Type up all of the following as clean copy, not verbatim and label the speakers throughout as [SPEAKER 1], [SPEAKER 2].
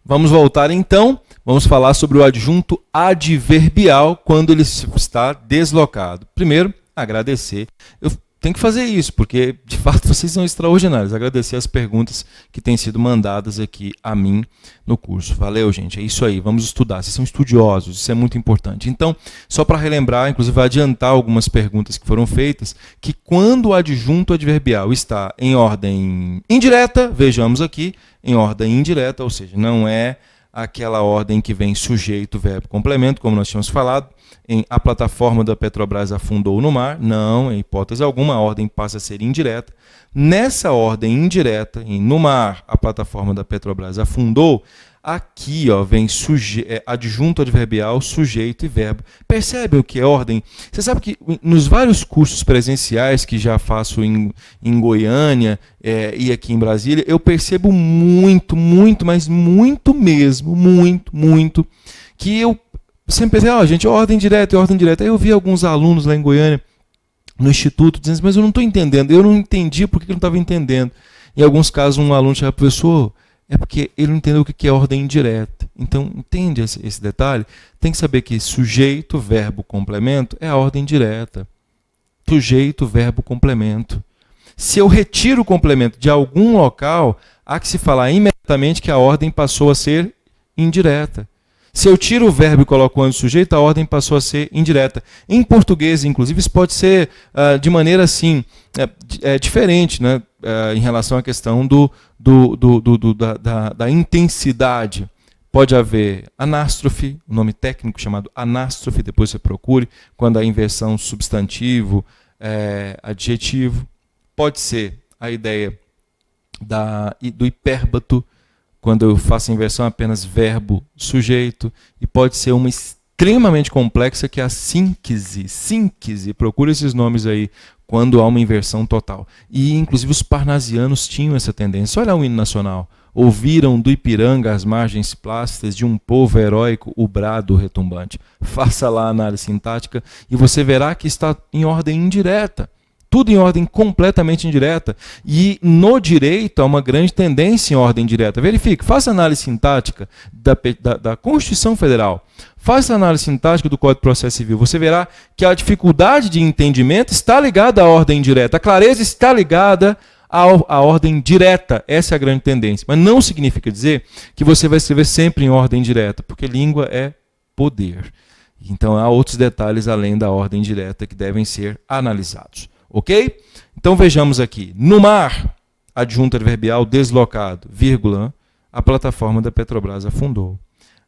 [SPEAKER 1] Vamos voltar então, vamos falar sobre o adjunto adverbial quando ele está deslocado. Primeiro, agradecer. Eu tenho que fazer isso, porque de fato vocês são extraordinários. Agradecer as perguntas que têm sido mandadas aqui a mim no curso. Valeu, gente. É isso aí, vamos estudar. Vocês são estudiosos, isso é muito importante. Então, só para relembrar, inclusive adiantar algumas perguntas que foram feitas, que quando o adjunto adverbial está em ordem indireta, vejamos aqui, em ordem indireta, ou seja, não é aquela ordem que vem sujeito, verbo, complemento, como nós tínhamos falado, a plataforma da Petrobras afundou no mar. Não, em hipótese alguma, a ordem passa a ser indireta. Nessa ordem indireta, no mar, a plataforma da Petrobras afundou, aqui vem adjunto adverbial, sujeito e verbo. Percebe o que é ordem? Você sabe que nos vários cursos presenciais que já faço em Goiânia e aqui em Brasília, eu percebo muito, mas muito mesmo, muito, que eu sempre pensei, gente, ordem direta. Aí eu vi alguns alunos lá em Goiânia, no instituto, dizendo, mas eu não estou entendendo. Eu não entendi porque eu não estava entendendo. Em alguns casos, um aluno chega, professor, é porque ele não entendeu o que é ordem indireta. Então, entende esse detalhe? Tem que saber que sujeito, verbo, complemento é a ordem direta. Sujeito, verbo, complemento. Se eu retiro o complemento de algum local, há que se falar imediatamente que a ordem passou a ser indireta. Se eu tiro o verbo e coloco antes do sujeito, a ordem passou a ser indireta. Em português, inclusive, isso pode ser de maneira assim, diferente, né? Em relação à questão da intensidade. Pode haver anástrofe, um nome técnico chamado anástrofe, depois você procure, quando a inversão substantivo, adjetivo. Pode ser a ideia do hipérbato, quando eu faço a inversão apenas verbo, sujeito, e pode ser uma extremamente complexa que é a síncese. Síncese, procura esses nomes aí, quando há uma inversão total. E, inclusive, os parnasianos tinham essa tendência. Olha o hino nacional. Ouviram do Ipiranga as margens plásticas de um povo heróico o brado retumbante. Faça lá a análise sintática e você verá que está em ordem indireta. Tudo em ordem completamente indireta. E no direito há uma grande tendência em ordem direta. Verifique, faça análise sintática da Constituição Federal. Faça análise sintática do Código de Processo Civil. Você verá que a dificuldade de entendimento está ligada à ordem direta. A clareza está ligada à ordem direta. Essa é a grande tendência. Mas não significa dizer que você vai escrever sempre em ordem direta, porque língua é poder. Então há outros detalhes além da ordem direta que devem ser analisados. Ok? Então vejamos aqui. No mar, adjunto adverbial deslocado, vírgula, a plataforma da Petrobras afundou.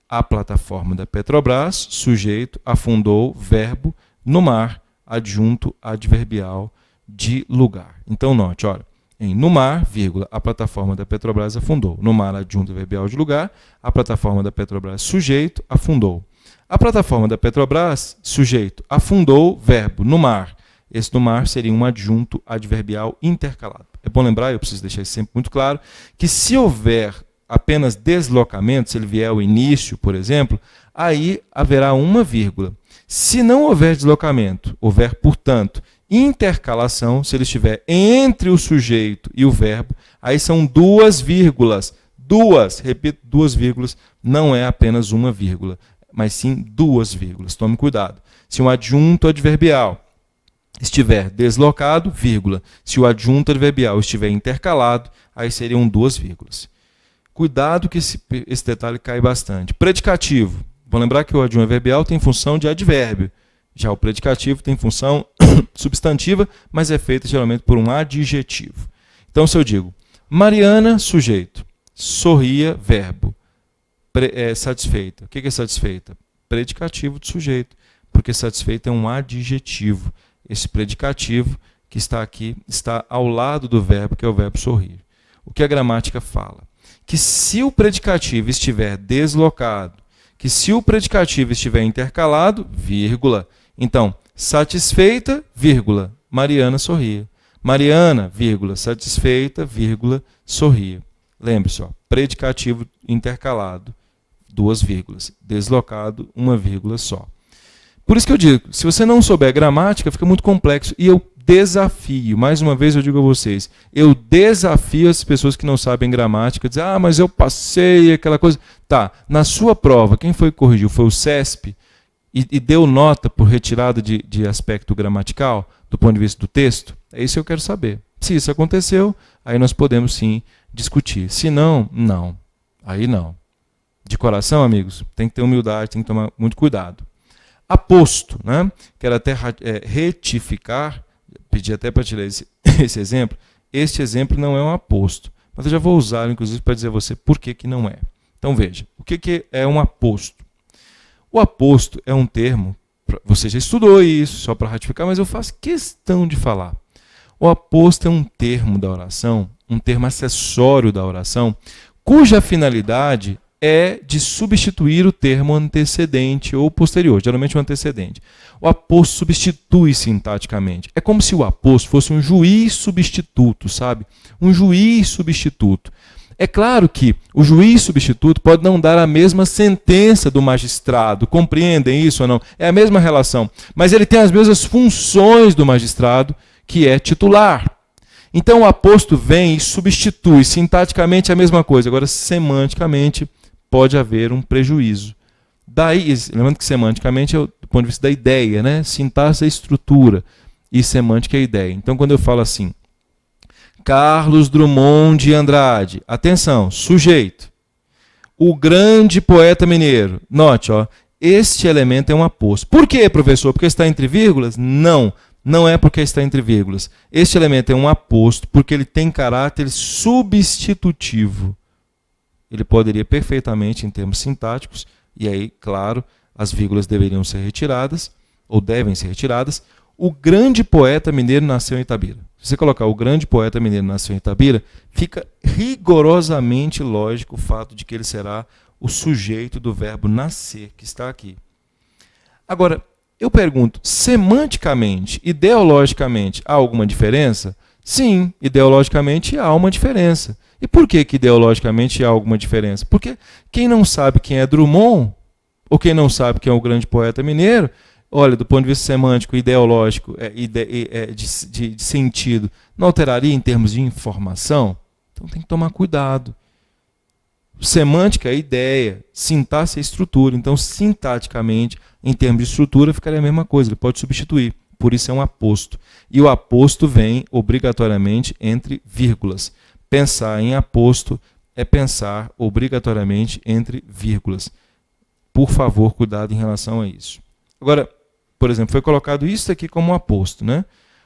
[SPEAKER 1] A plataforma da Petrobras, sujeito, afundou, verbo, no mar, adjunto adverbial de lugar. Então note, olha, no mar, vírgula, a plataforma da Petrobras afundou. No mar, adjunto adverbial de lugar, a plataforma da Petrobras, sujeito, afundou. A plataforma da Petrobras, sujeito, afundou, verbo, no mar. Esse no mar seria um adjunto adverbial intercalado. É bom lembrar, eu preciso deixar isso sempre muito claro, que se houver apenas deslocamento, se ele vier ao início, por exemplo, aí haverá uma vírgula. Se não houver deslocamento, houver, portanto, intercalação, se ele estiver entre o sujeito e o verbo, aí são duas vírgulas. Repito, duas vírgulas, não é apenas uma vírgula, mas sim duas vírgulas. Tome cuidado. Se um adjunto adverbial estiver deslocado, vírgula. Se o adjunto adverbial estiver intercalado, aí seriam duas vírgulas. Cuidado que esse detalhe cai bastante. Predicativo. Vou lembrar que o adjunto adverbial tem função de advérbio. Já o predicativo tem função substantiva, mas é feito geralmente por um adjetivo. Então, se eu digo, Mariana, sujeito. Sorria, verbo. Satisfeita. O que é satisfeita? Predicativo de sujeito, porque satisfeita é um adjetivo. Esse predicativo que está aqui está ao lado do verbo, que é o verbo sorrir. O que a gramática fala? Que se o predicativo estiver deslocado, que se o predicativo estiver intercalado, vírgula, então, satisfeita, vírgula, Mariana sorria. Mariana, vírgula, satisfeita, vírgula, sorria. Lembre-se, predicativo intercalado, duas vírgulas. Deslocado, uma vírgula só. Por isso que eu digo, se você não souber gramática, fica muito complexo. E eu desafio, mais uma vez eu digo a vocês, eu desafio as pessoas que não sabem gramática, dizer, mas eu passei aquela coisa. Tá, na sua prova, quem foi que corrigiu? Foi o CESP e deu nota por retirada de aspecto gramatical, do ponto de vista do texto? É isso que eu quero saber. Se isso aconteceu, aí nós podemos sim discutir. Se não, não. Aí não. De coração, amigos, tem que ter humildade, tem que tomar muito cuidado. Aposto, né? Quero até retificar, pedi até para tirar esse exemplo. Este exemplo não é um aposto, mas eu já vou usá-lo, inclusive, para dizer a você por que não é. Então veja, o que é um aposto? O aposto é um termo, você já estudou isso, só para ratificar, mas eu faço questão de falar. O aposto é um termo da oração, um termo acessório da oração, cuja finalidade é de substituir o termo antecedente ou posterior, geralmente o antecedente. O aposto substitui sintaticamente. É como se o aposto fosse um juiz substituto, sabe? Um juiz substituto. É claro que o juiz substituto pode não dar a mesma sentença do magistrado, compreendem isso ou não? É a mesma relação, mas ele tem as mesmas funções do magistrado, que é titular. Então o aposto vem e substitui sintaticamente a mesma coisa, agora semanticamente pode haver um prejuízo. Daí, lembrando que semanticamente é do ponto de vista da ideia, né? Sintaxe é estrutura e semântica é ideia. Então quando eu falo assim, Carlos Drummond de Andrade, atenção, sujeito, o grande poeta mineiro. Note, este elemento é um aposto. Por quê, professor? Porque está entre vírgulas? Não, não é porque está entre vírgulas. Este elemento é um aposto porque ele tem caráter substitutivo. Ele poderia perfeitamente, em termos sintáticos, e aí, claro, as vírgulas deveriam ser retiradas, ou devem ser retiradas. O grande poeta mineiro nasceu em Itabira. Se você colocar o grande poeta mineiro nasceu em Itabira, fica rigorosamente lógico o fato de que ele será o sujeito do verbo nascer, que está aqui. Agora, eu pergunto, semanticamente, ideologicamente, há alguma diferença? Sim, ideologicamente há uma diferença. E por que ideologicamente há alguma diferença? Porque quem não sabe quem é Drummond, ou quem não sabe quem é o grande poeta mineiro, olha, do ponto de vista semântico, ideológico, de sentido, não alteraria em termos de informação? Então tem que tomar cuidado. Semântica é ideia, sintaxe é estrutura. Então, sintaticamente, em termos de estrutura, ficaria a mesma coisa, ele pode substituir. Por isso é um aposto. E o aposto vem, obrigatoriamente, entre vírgulas. Pensar em aposto é pensar, obrigatoriamente, entre vírgulas. Por favor, cuidado em relação a isso. Agora, por exemplo, foi colocado isso aqui como um aposto, né?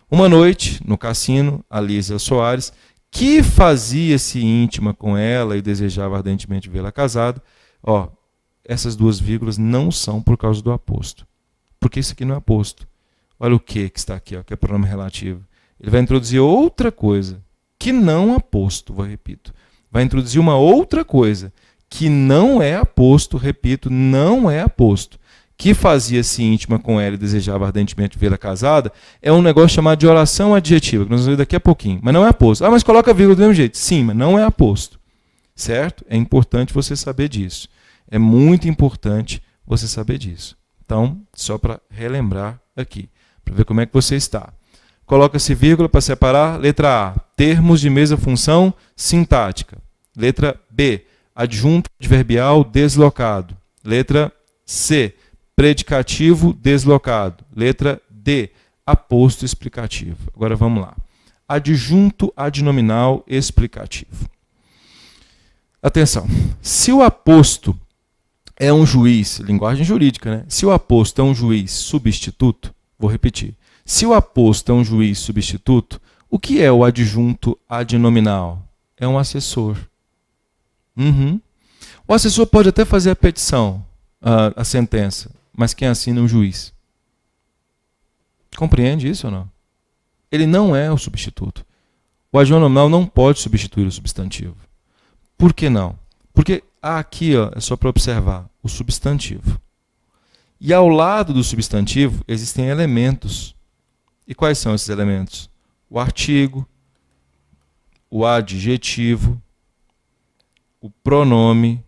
[SPEAKER 1] Uma noite, no cassino, a Lísia Soares, que fazia-se íntima com ela e desejava ardentemente vê-la casada, essas duas vírgulas não são por causa do aposto. Porque isso aqui não é aposto. Olha o que está aqui, que é pronome relativo. Ele vai introduzir outra coisa, que não aposto, repito. Vai introduzir uma outra coisa, que não é aposto, repito, não é aposto. Que fazia-se íntima com ela e desejava ardentemente vê-la casada, é um negócio chamado de oração adjetiva, que nós vamos ver daqui a pouquinho. Mas não é aposto. Mas coloca vírgula do mesmo jeito. Sim, mas não é aposto. Certo? É importante você saber disso. É muito importante você saber disso. Então, só para relembrar aqui, para ver como é que você está. Coloca-se vírgula para separar. Letra A, termos de mesma função sintática. Letra B, adjunto adverbial deslocado. Letra C, predicativo deslocado. Letra D, aposto explicativo. Agora vamos lá. Adjunto adnominal explicativo. Atenção. Se o aposto é um juiz, linguagem jurídica, né? Se o aposto é um juiz substituto, vou repetir. Se o aposto é um juiz substituto, o que é o adjunto adnominal? É um assessor. O assessor pode até fazer a petição, a sentença, mas quem assina é o juiz. Compreende isso ou não? Ele não é o substituto. O adnominal não pode substituir o substantivo. Por que não? Porque aqui é só para observar o substantivo. E ao lado do substantivo existem elementos. E quais são esses elementos? O artigo, o adjetivo, o pronome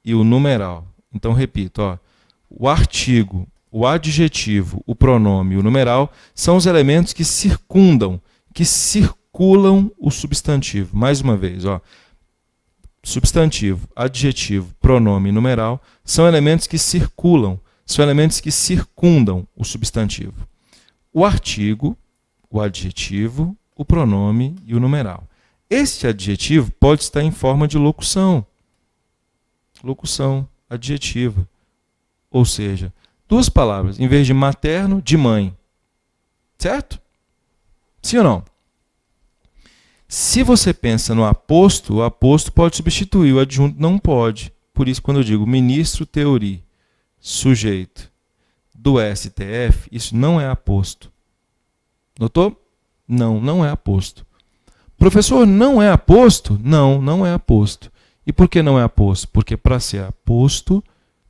[SPEAKER 1] e o numeral. Então, repito, o artigo, o adjetivo, o pronome e o numeral são os elementos que circulam o substantivo. Mais uma vez, ó. Substantivo, adjetivo, pronome e numeral são elementos que circundam o substantivo. O artigo, o adjetivo, o pronome e o numeral. Este adjetivo pode estar em forma de locução. Locução adjetiva. Ou seja, duas palavras, em vez de materno, de mãe. Certo? Sim ou não? Se você pensa no aposto, o aposto pode substituir, o adjunto não pode. Por isso, quando eu digo ministro teori, sujeito do STF, isso não é aposto. Notou? Não, não é aposto. Professor, não é aposto? Não, não é aposto. E por que não é aposto? Porque para ser aposto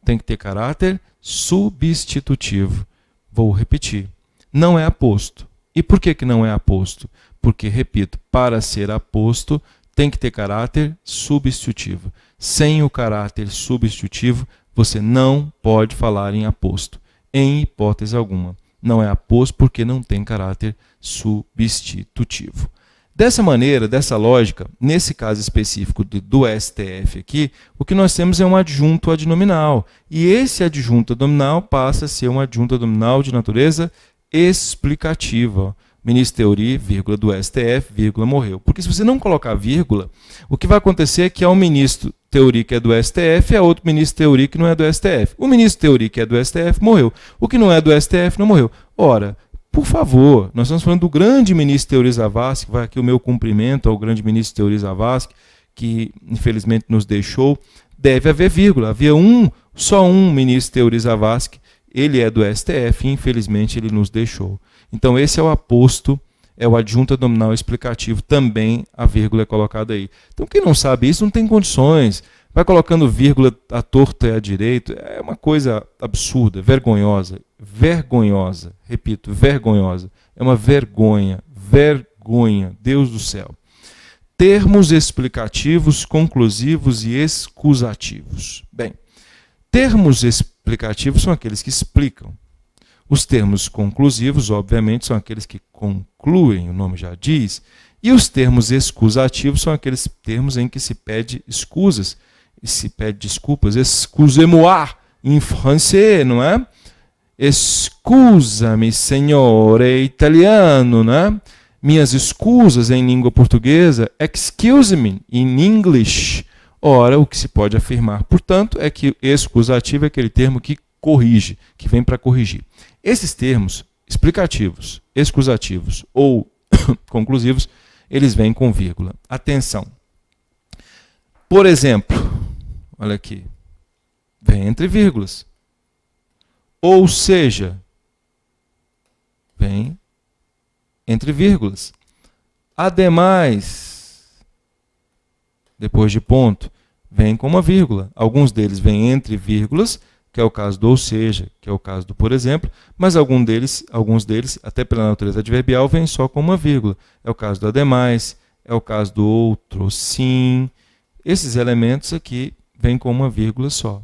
[SPEAKER 1] tem que ter caráter substitutivo. Vou repetir. Não é aposto. E por que não é aposto? Porque, repito, para ser aposto tem que ter caráter substitutivo. Sem o caráter substitutivo, você não pode falar em aposto. Em hipótese alguma. Não é aposto porque não tem caráter substitutivo. Dessa maneira, dessa lógica, nesse caso específico do STF aqui, o que nós temos é um adjunto adnominal. E esse adjunto adnominal passa a ser um adjunto adnominal de natureza explicativa. Ministro teori, vírgula, do STF, vírgula, morreu. Porque se você não colocar vírgula, o que vai acontecer é que há um ministro teori que é do STF e há outro ministro teori que não é do STF. O ministro teori que é do STF morreu. O que não é do STF não morreu. Ora, por favor, nós estamos falando do grande ministro Teori Zavascki, vai aqui o meu cumprimento ao grande ministro Teori Zavascki, que infelizmente nos deixou. Deve haver vírgula. Havia só um ministro Teori Zavascki, ele é do STF e infelizmente ele nos deixou. Então esse é o aposto, é o adjunto adnominal explicativo, também a vírgula é colocada aí. Então quem não sabe isso não tem condições. Vai colocando vírgula à torta e à direita, é uma coisa absurda, vergonhosa, repito, vergonhosa. É uma vergonha, Deus do céu. Termos explicativos, conclusivos e excusativos. Bem, termos explicativos são aqueles que explicam. Os termos conclusivos, obviamente, são aqueles que concluem, o nome já diz. E os termos excusativos são aqueles termos em que se pede escusas, e se pede desculpas. Excusez-moi, em francês, não é? Excusami, signore, italiano, né? Minhas escusas em língua portuguesa, excuse me, in English. Ora, o que se pode afirmar, portanto, é que excusativo é aquele termo que corrige, que vem para corrigir. Esses termos explicativos, excusativos ou conclusivos, eles vêm com vírgula. Atenção. Por exemplo, olha aqui, vem entre vírgulas. Ou seja, vem entre vírgulas. Ademais, depois de ponto, vem com uma vírgula. Alguns deles vêm entre vírgulas, que é o caso do ou seja, que é o caso do por exemplo, mas alguns deles, até pela natureza adverbial, vêm só com uma vírgula. É o caso do ademais, é o caso do outro, sim. Esses elementos aqui vêm com uma vírgula só.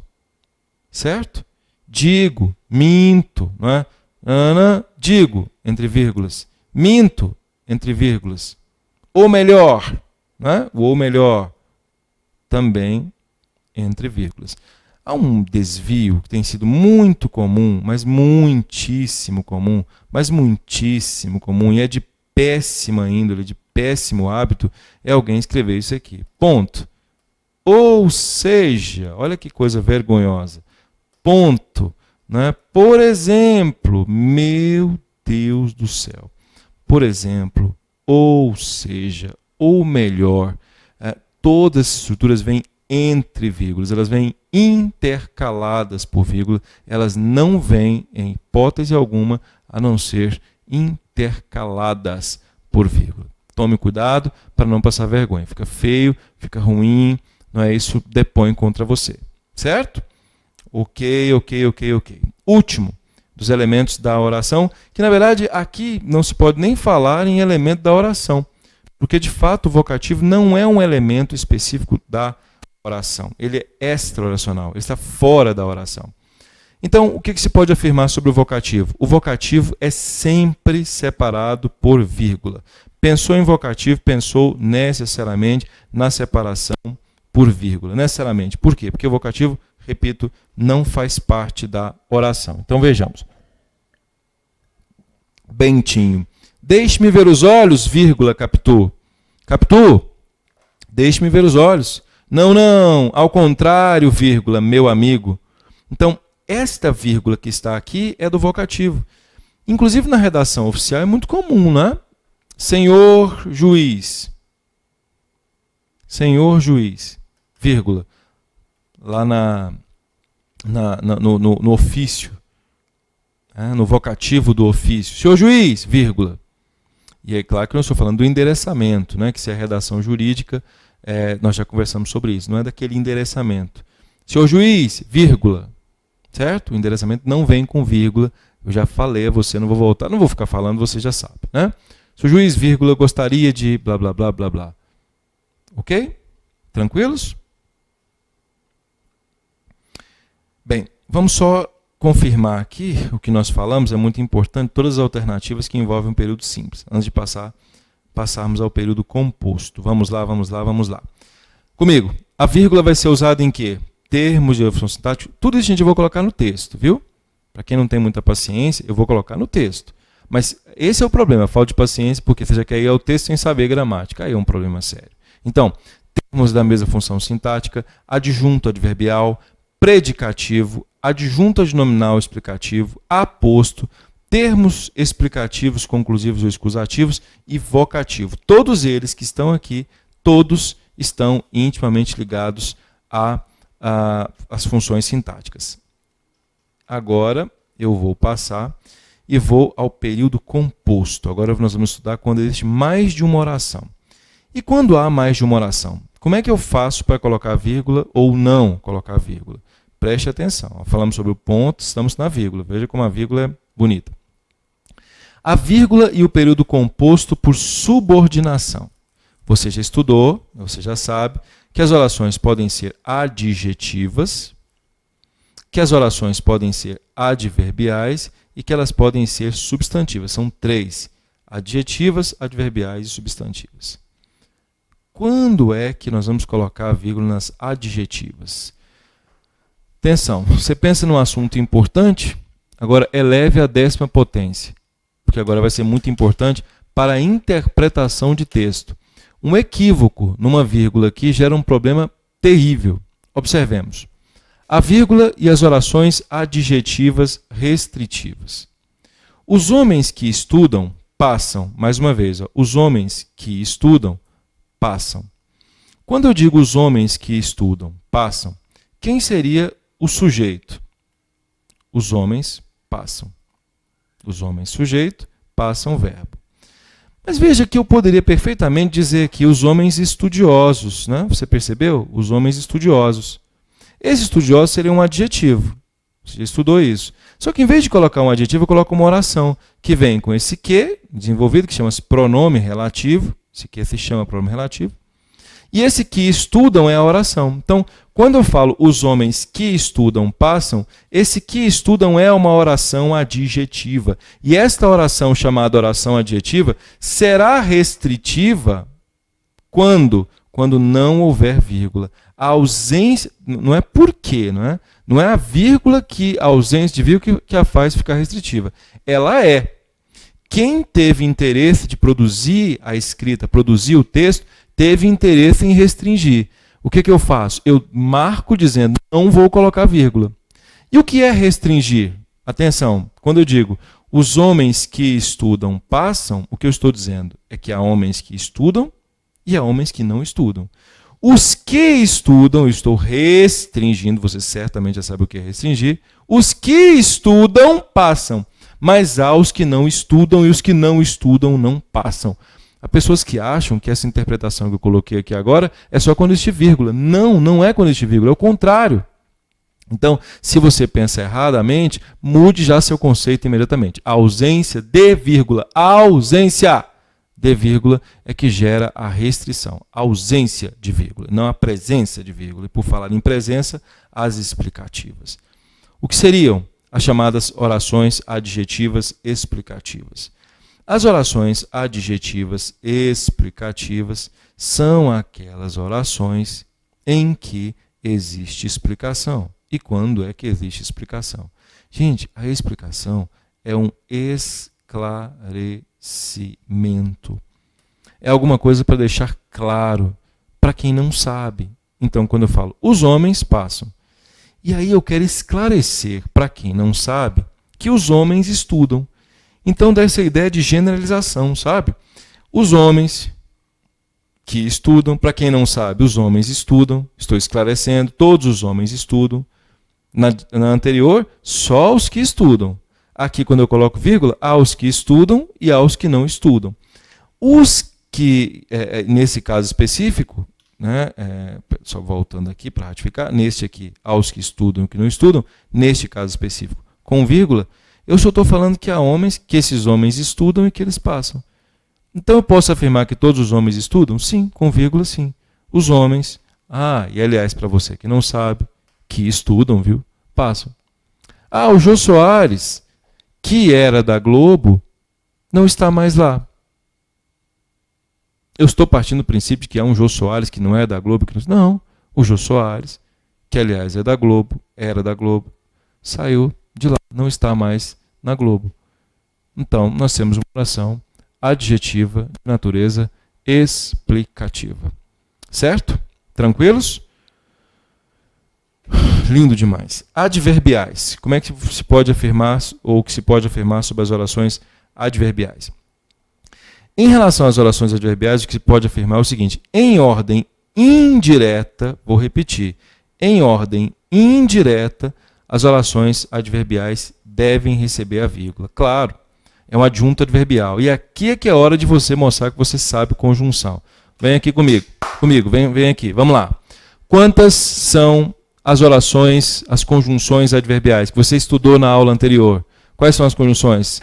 [SPEAKER 1] Certo? Digo, minto, não é? Ana, digo, entre vírgulas. Minto, entre vírgulas. Ou melhor, não é? O ou melhor, também entre vírgulas. Há um desvio que tem sido muito comum, mas muitíssimo comum, e é de péssima índole, de péssimo hábito, é alguém escrever isso aqui. Ponto. Ou seja, olha que coisa vergonhosa. Ponto. Né? Por exemplo, meu Deus do céu. Por exemplo, ou seja, ou melhor, todas as estruturas vêm entre vírgulas, elas vêm intercaladas por vírgula, elas não vêm em hipótese alguma a não ser intercaladas por vírgula. Tome cuidado para não passar vergonha, fica feio, fica ruim, não é isso, depõe contra você, certo? Ok. Último dos elementos da oração, que na verdade aqui não se pode nem falar em elemento da oração, porque de fato o vocativo não é um elemento específico da oração, ele é extra-oracional, ele está fora da oração. Então, o que se pode afirmar sobre o vocativo? O vocativo é sempre separado por vírgula. Pensou em vocativo, pensou necessariamente na separação por vírgula. Necessariamente. Por quê? Porque o vocativo, repito, não faz parte da oração. Então, vejamos. Bentinho. Deixe-me ver os olhos, vírgula, Capitu. Capitu, deixe-me ver os olhos. Não, não, ao contrário, vírgula, meu amigo. Então, esta vírgula que está aqui é do vocativo. Inclusive, na redação oficial é muito comum, né? Senhor juiz. Senhor juiz, vírgula. Lá no ofício, no vocativo do ofício. Senhor juiz, vírgula. E é claro que eu não estou falando do endereçamento, né? Que se é redação jurídica, nós já conversamos sobre isso. Não é daquele endereçamento. Senhor juiz, vírgula. Certo? O endereçamento não vem com vírgula. Eu já falei a você, não vou voltar, não vou ficar falando, você já sabe, né? Senhor juiz, vírgula, gostaria de blá, blá, blá, blá, blá. Ok? Tranquilos? Bem, vamos só confirmar aqui o que nós falamos, é muito importante, todas as alternativas que envolvem um período simples, antes de passarmos ao período composto. Vamos lá, vamos lá, vamos lá. Comigo, a vírgula vai ser usada em quê? Termos de evolução sintática, tudo isso a gente vai colocar no texto, viu? Para quem não tem muita paciência, eu vou colocar no texto. Mas esse é o problema, falta de paciência, porque você já quer ir ao texto sem saber gramática, aí é um problema sério. Então, termos da mesma função sintática, adjunto adverbial, predicativo, adjunto adnominal explicativo, aposto, termos explicativos, conclusivos ou excusativos e vocativo. Todos eles que estão aqui, todos estão intimamente ligados às funções sintáticas. Agora eu vou passar e vou ao período composto. Agora nós vamos estudar quando existe mais de uma oração. E quando há mais de uma oração? Como é que eu faço para colocar vírgula ou não colocar vírgula? Preste atenção. Falamos sobre o ponto, estamos na vírgula. Veja como a vírgula é bonita. A vírgula e o período composto por subordinação. Você já estudou, você já sabe, que as orações podem ser adjetivas, que as orações podem ser adverbiais e que elas podem ser substantivas. São três: adjetivas, adverbiais e substantivas. Quando é que nós vamos colocar a vírgula nas adjetivas? Atenção, você pensa num assunto importante, agora eleve à 10ª potência, porque agora vai ser muito importante para a interpretação de texto. Um equívoco numa vírgula aqui gera um problema terrível. Observemos. A vírgula e as orações adjetivas restritivas. Os homens que estudam passam, mais uma vez, os homens que estudam passam. Quando eu digo os homens que estudam passam, quem seria o sujeito? Os homens passam. Os homens sujeito passam o verbo. Mas veja que eu poderia perfeitamente dizer aqui os homens estudiosos, né? Você percebeu? Os homens estudiosos. Esse estudioso seria um adjetivo. Você já estudou isso. Só que em vez de colocar um adjetivo, eu coloco uma oração que vem com esse que desenvolvido, que chama-se pronome relativo. Esse que se chama pronome relativo. E esse que estudam é a oração. Então, quando eu falo os homens que estudam passam, esse que estudam é uma oração adjetiva. E esta oração, chamada oração adjetiva, será restritiva quando não houver vírgula. A ausência, não é por quê, não é a vírgula a ausência de vírgula que a faz ficar restritiva. Ela é. Quem teve interesse de produzir a escrita, produzir o texto, teve interesse em restringir. O que eu faço? Eu marco dizendo, não vou colocar vírgula. E o que é restringir? Atenção, quando eu digo, os homens que estudam passam, o que eu estou dizendo é que há homens que estudam e há homens que não estudam. Os que estudam, eu estou restringindo, você certamente já sabe o que é restringir, os que estudam passam, mas há os que não estudam e os que não estudam não passam. Há pessoas que acham que essa interpretação que eu coloquei aqui agora é só quando existe vírgula. Não, não é quando existe vírgula, é o contrário. Então, se você pensa erradamente, mude já seu conceito imediatamente. A ausência de vírgula, a ausência de vírgula é que gera a restrição. A ausência de vírgula, não a presença de vírgula. E por falar em presença, as explicativas. O que seriam as chamadas orações adjetivas explicativas? As orações adjetivas explicativas são aquelas orações em que existe explicação. E quando é que existe explicação? Gente, a explicação é um esclarecimento. É alguma coisa para deixar claro para quem não sabe. Então, quando eu falo, os homens passam. E aí eu quero esclarecer para quem não sabe que os homens estudam. Então dá essa ideia de generalização, sabe? Os homens que estudam, para quem não sabe, os homens estudam, estou esclarecendo, todos os homens estudam. Na anterior, só os que estudam. Aqui, quando eu coloco vírgula, há os que estudam e há os que não estudam. Os que, nesse caso específico, né, só voltando aqui para ratificar, neste aqui, há os que estudam e os que não estudam, neste caso específico, com vírgula, eu só estou falando que há homens, que esses homens estudam e que eles passam. Então eu posso afirmar que todos os homens estudam? Sim, com vírgula, sim. Os homens, e aliás, para você que não sabe, que estudam, viu? Passam. O Jô Soares, que era da Globo, não está mais lá. Eu estou partindo do princípio de que há um Jô Soares que não é da Globo. Não, o Jô Soares, que aliás é da Globo, era da Globo, saiu de lá, não está mais na Globo. Então, nós temos uma oração adjetiva de natureza explicativa. Certo? Tranquilos? Lindo demais. Adverbiais. Como é que se pode afirmar, ou que se pode afirmar sobre as orações adverbiais? Em relação às orações adverbiais, o que se pode afirmar é o seguinte: em ordem indireta, vou repetir, em ordem indireta, as orações adverbiais devem receber a vírgula. Claro, é um adjunto adverbial. E aqui é que é hora de você mostrar que você sabe conjunção. Vem aqui comigo, vem aqui, vamos lá. Quantas são as orações, as conjunções adverbiais que você estudou na aula anterior? Quais são as conjunções?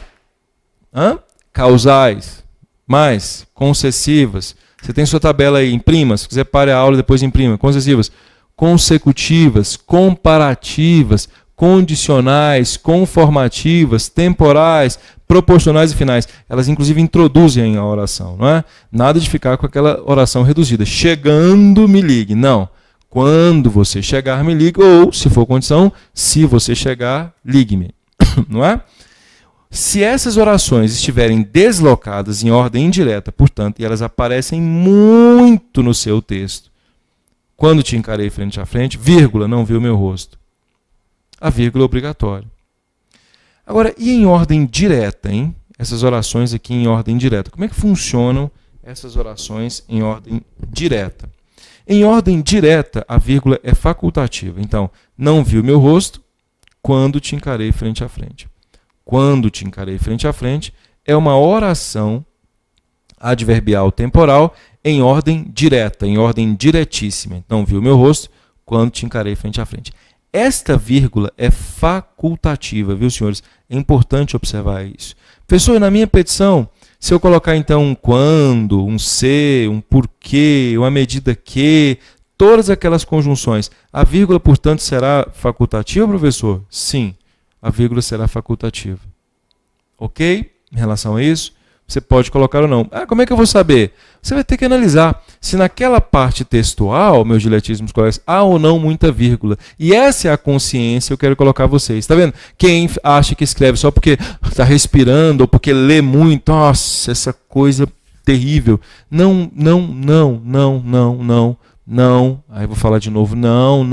[SPEAKER 1] Causais, mais, concessivas. Você tem sua tabela aí, imprima, se quiser pare a aula e depois imprima. Concessivas, consecutivas, comparativas, condicionais, conformativas, temporais, proporcionais e finais. Elas inclusive introduzem a oração, não é? Nada de ficar com aquela oração reduzida. Chegando, me ligue. Não. Quando você chegar, me ligue. Ou, se for condição, se você chegar, ligue-me. Não é? Se essas orações estiverem deslocadas em ordem indireta, portanto, e elas aparecem muito no seu texto, quando te encarei frente a frente, vírgula, não viu meu rosto. A vírgula é obrigatória. Agora, e em ordem direta, hein? Essas orações aqui em ordem direta. Como é que funcionam essas orações em ordem direta? Em ordem direta, a vírgula é facultativa. Então, não viu meu rosto quando te encarei frente a frente. Quando te encarei frente a frente é uma oração adverbial temporal em ordem direta, em ordem diretíssima. Não viu meu rosto quando te encarei frente a frente. Esta vírgula é facultativa, viu, senhores? É importante observar isso. Professor, na minha petição, se eu colocar então um quando, um se, um porquê, uma medida que, todas aquelas conjunções, a vírgula, portanto, será facultativa, professor? Sim, a vírgula será facultativa. Ok? Em relação a isso, você pode colocar ou não. Como é que eu vou saber? Você vai ter que analisar se naquela parte textual, meus diletíssimos colegas, há ou não muita vírgula. E essa é a consciência que eu quero colocar vocês. Está vendo? Quem acha que escreve só porque está respirando ou porque lê muito, nossa, essa coisa terrível. Não. Aí eu vou falar de novo. Não.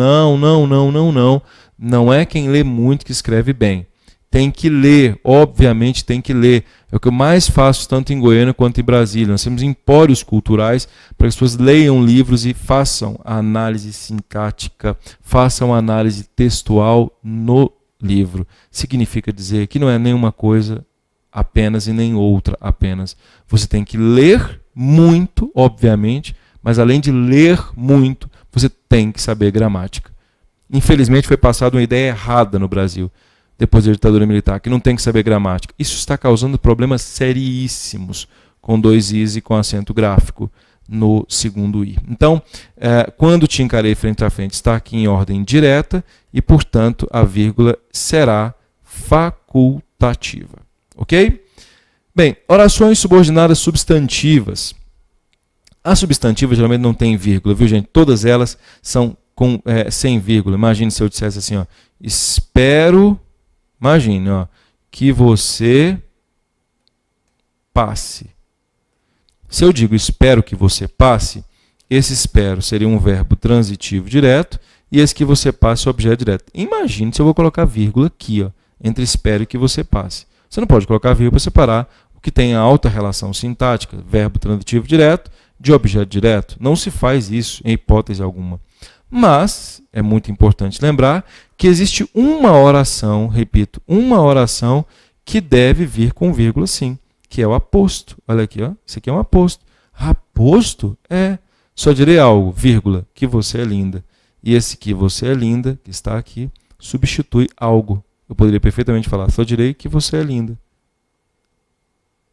[SPEAKER 1] Não é quem lê muito que escreve bem. Tem que ler, obviamente tem que ler. É o que eu mais faço tanto em Goiânia quanto em Brasília. Nós temos empórios culturais para que as pessoas leiam livros e façam a análise sintática, façam a análise textual no livro. Significa dizer que não é nenhuma coisa apenas e nem outra apenas. Você tem que ler muito, obviamente, mas além de ler muito, você tem que saber gramática. Infelizmente foi passada uma ideia errada no Brasil, depois da ditadura militar, que não tem que saber gramática. Isso está causando problemas seríssimos com 2 i's e com acento gráfico. no segundo i. Então, quando te encarei frente a frente, está aqui em ordem direta e, portanto, a vírgula será facultativa. Ok? Bem, orações subordinadas substantivas. As substantivas geralmente não tem vírgula, viu, gente? Todas elas são sem vírgula. Imagine se eu dissesse assim, ó, espero, imagine, ó, que você passe. Se eu digo espero que você passe, esse espero seria um verbo transitivo direto e esse que você passe é o objeto direto. Imagine se eu vou colocar vírgula aqui, ó, entre espero e que você passe. Você não pode colocar vírgula para separar o que tem a alta relação sintática, verbo transitivo direto, de objeto direto. Não se faz isso em hipótese alguma. Mas é muito importante lembrar que existe uma oração, repito, uma oração que deve vir com vírgula sim, que é o aposto. Olha aqui, ó, isso aqui é um aposto. Aposto? Só direi algo, vírgula, que você é linda. E esse que você é linda, que está aqui, substitui algo. Eu poderia perfeitamente falar, só direi que você é linda.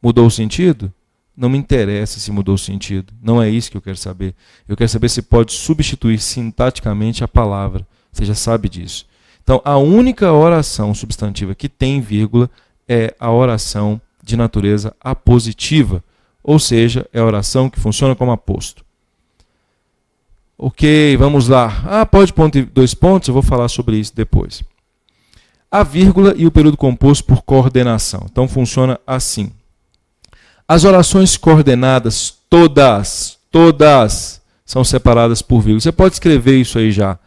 [SPEAKER 1] Mudou o sentido? Não me interessa se mudou o sentido. Não é isso que eu quero saber. Eu quero saber se pode substituir sintaticamente a palavra. Você já sabe disso. Então, a única oração substantiva que tem vírgula é a oração de natureza apositiva. Ou seja, é a oração que funciona como aposto. Ok, vamos lá. Pode ponto e 2 pontos? Eu vou falar sobre isso depois. A vírgula e o período composto por coordenação. Então, funciona assim. As orações coordenadas, todas, são separadas por vírgula. Você pode escrever isso aí já.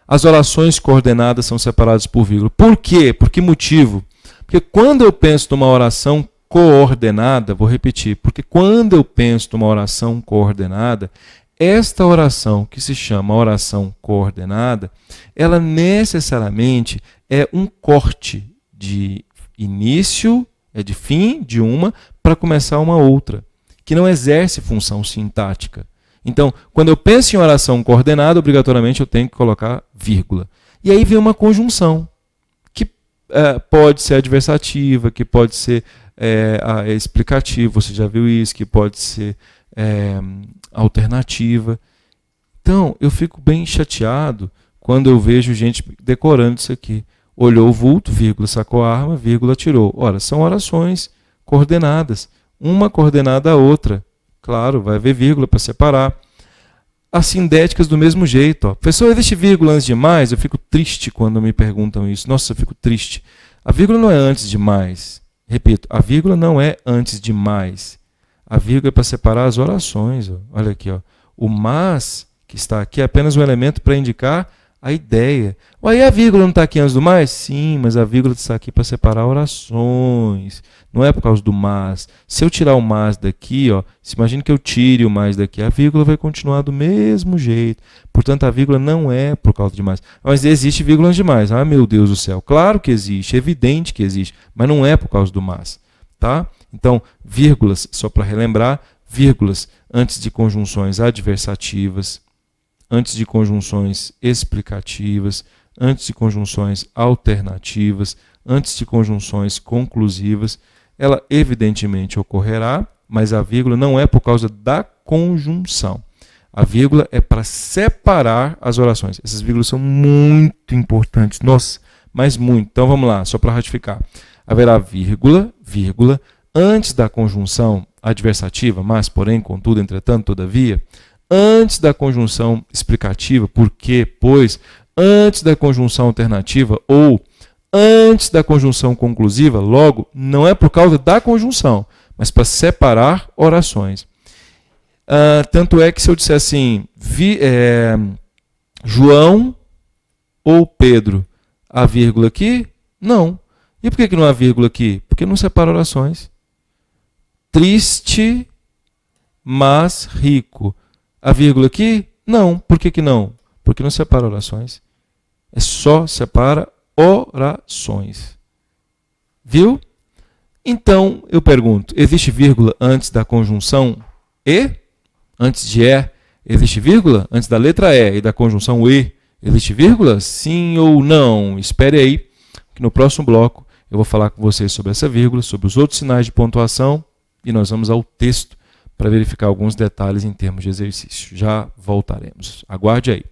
[SPEAKER 1] As orações coordenadas são separadas por vírgula. Por quê? Por que motivo? Porque quando eu penso numa oração coordenada, vou repetir, porque quando eu penso numa oração coordenada, esta oração, que se chama oração coordenada, ela necessariamente é um corte de início, de fim de uma, para começar uma outra, que não exerce função sintática. Então, quando eu penso em oração coordenada, obrigatoriamente eu tenho que colocar vírgula. E aí vem uma conjunção, que pode ser adversativa, que pode ser explicativa, você já viu isso, que pode ser alternativa. Então, eu fico bem chateado quando eu vejo gente decorando isso aqui. Olhou o vulto, vírgula, sacou a arma, vírgula, atirou. Ora, são orações coordenadas, uma coordenada a outra. Claro, vai haver vírgula para separar. As sindéticas do mesmo jeito. Professor, existe vírgula antes de mais? Eu fico triste quando me perguntam isso. Nossa, eu fico triste. A vírgula não é antes de mais. Repito, a vírgula não é antes de mais. A vírgula é para separar as orações. Olha aqui, ó. O mas, que está aqui, é apenas um elemento para indicar a ideia. Aí a vírgula não está aqui antes do mais? Sim, mas a vírgula está aqui para separar orações. Não é por causa do mas. Se eu tirar o mas daqui, ó, se imagine que eu tire o mais daqui, a vírgula vai continuar do mesmo jeito. Portanto, a vírgula não é por causa de mais. Mas existe vírgula antes de mais. Meu Deus do céu. Claro que existe, é evidente que existe, mas não é por causa do mas. Tá? Então, vírgulas, só para relembrar, vírgulas antes de conjunções adversativas, antes de conjunções explicativas, antes de conjunções alternativas, antes de conjunções conclusivas, ela evidentemente ocorrerá, mas a vírgula não é por causa da conjunção. A vírgula é para separar as orações. Essas vírgulas são muito importantes, nossa, mas muito. Então vamos lá, só para ratificar. Haverá vírgula, antes da conjunção adversativa, mas, porém, contudo, entretanto, todavia, antes da conjunção explicativa, porque, pois, antes da conjunção alternativa ou antes da conjunção conclusiva, logo, não é por causa da conjunção, mas para separar orações. Tanto é que se eu disser assim, João ou Pedro, há vírgula aqui? Não. E por que não há vírgula aqui? Porque não separa orações. Triste, mas rico. A vírgula aqui? Não. Por que não? Porque não separa orações. É só separa orações. Viu? Então, eu pergunto, existe vírgula antes da conjunção e? Antes de existe vírgula? Antes da letra E da conjunção e, existe vírgula? Sim ou não? Espere aí, que no próximo bloco eu vou falar com vocês sobre essa vírgula, sobre os outros sinais de pontuação e nós vamos ao texto para verificar alguns detalhes em termos de exercício. Já voltaremos. Aguarde aí.